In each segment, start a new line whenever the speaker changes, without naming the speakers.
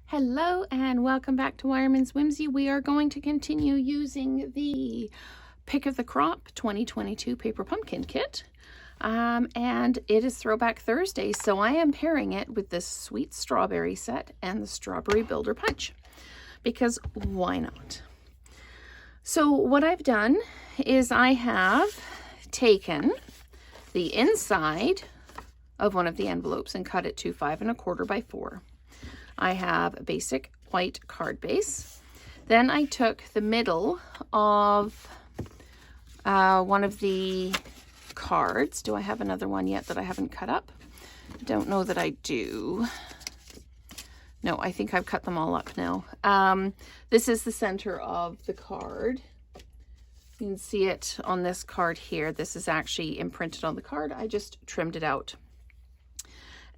Hello and welcome back to Wireman's Whimsy. We are going to continue using the Pick of the Crop 2022 Paper Pumpkin Kit. And it is Throwback Thursday, so I am pairing it with this Sweet Strawberry set and the Strawberry Builder Punch, because why not? So what I've done is I have taken the inside of one of the envelopes and cut it to 5 1/4 by 4. I have a basic white card base. Then I took the middle of one of the cards. Do I have another one yet that I haven't cut up? I don't know that I do. No, I think I've cut them all up now. This is the center of the card. You can see it on this card here. This is actually imprinted on the card. I just trimmed it out.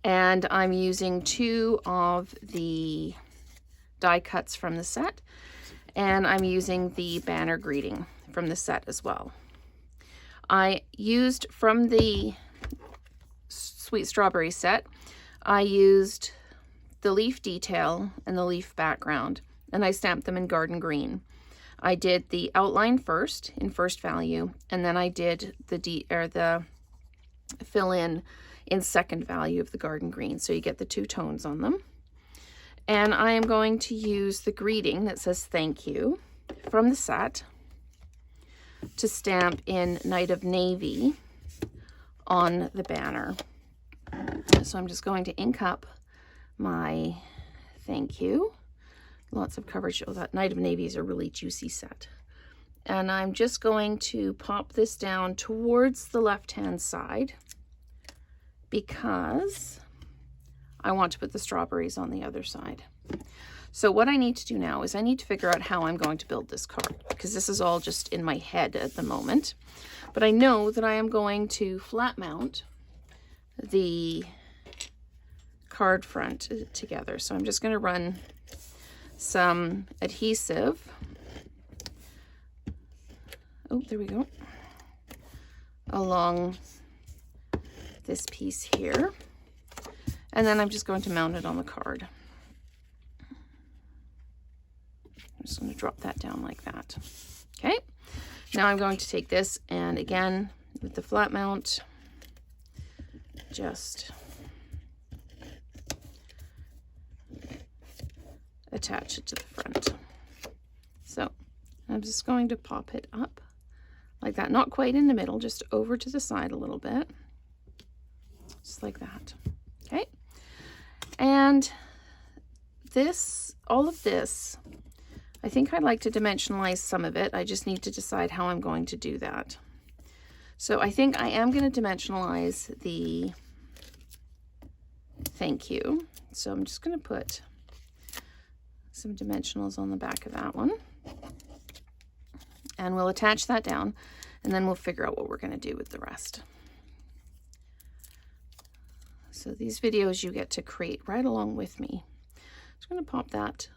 And I'm using 2 of the die cuts from the set, and I'm using the banner greeting from the set as well. I used from the Sweet Strawberry set, I used the leaf detail and the leaf background, and I stamped them in garden green. I did the outline first in first value, and then I did the fill in second value of the garden green, so you get the 2 tones on them. And I am going to use the greeting that says thank you from the set to stamp in Night of Navy on the banner. So I'm just going to ink up my thank you. Lots of coverage. Oh, that Night of Navy is a really juicy set. And I'm just going to pop this down towards the left-hand side, because I want to put the strawberries on the other side. So what I need to do now is I need to figure out how I'm going to build this card, because this is all just in my head at the moment. But I know that I am going to flat mount the card front together. So I'm just going to run some adhesive. Oh, there we go. Along this piece here, and then I'm just going to mount it on the card. I'm just going to drop that down like that. Okay, now I'm going to take this, and again with the flat mount, just attach it to the front. So I'm just going to pop it up like that, not quite in the middle, just over to the side a little bit. Just like that. Okay. And this, all of this, I think I'd like to dimensionalize some of it. I just need to decide how I'm going to do that. So I think I am going to dimensionalize the thank you. So I'm just going to put some dimensionals on the back of that one. And we'll attach that down, and then we'll figure out what we're going to do with the rest. So these videos you get to create right along with me. Just going to pop that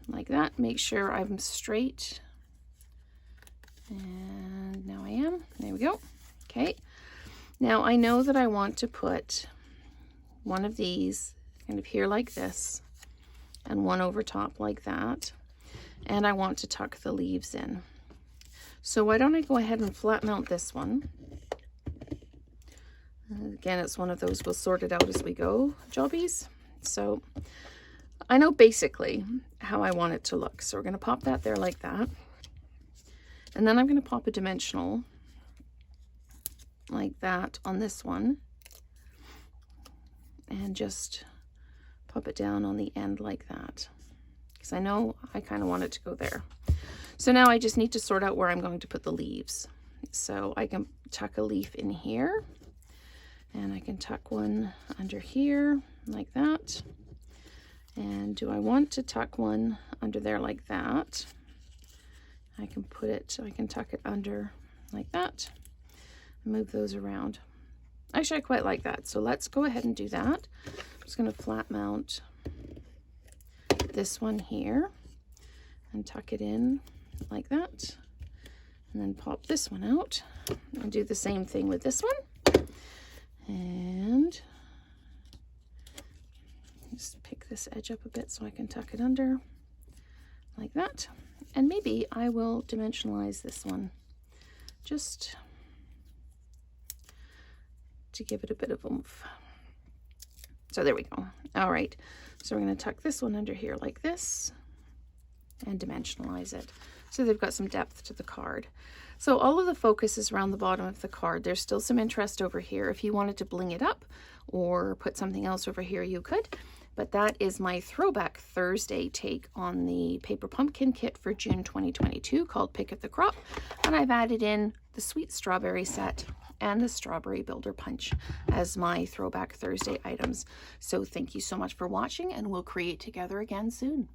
like that. Make sure I'm straight. And now I am. There we go. Okay. Now I know that I want to put one of these kind of here like this, and one over top like that. And I want to tuck the leaves in. So why don't I go ahead and flat mount this one. Again, it's one of those we'll sort it out as we go jobbies. So I know basically how I want it to look. So we're going to pop that there like that. And then I'm going to pop a dimensional like that on this one. And just pop it down on the end like that, because I know I kind of want it to go there. So now I just need to sort out where I'm going to put the leaves. So I can tuck a leaf in here. And I can tuck one under here like that. And do I want to tuck one under there like that? I can put it, I can tuck it under like that. Move those around. Actually, I quite like that. So let's go ahead and do that. I'm just going to flat mount this one here and tuck it in like that. And then pop this one out and do the same thing with this one. And Just pick this edge up a bit so I can tuck it under like that. And maybe I will dimensionalize this one just to give it a bit of oomph. So there we go. All right, so we're going to tuck this one under here like this and dimensionalize it so they've got some depth to the card. So all of the focus is around the bottom of the card. There's still some interest over here. If you wanted to bling it up or put something else over here, you could. But that is my Throwback Thursday take on the Paper Pumpkin Kit for June 2022 called Pick of the Crop. And I've added in the Sweet Strawberry set and the Strawberry Builder Punch as my Throwback Thursday items. So thank you so much for watching, and we'll create together again soon.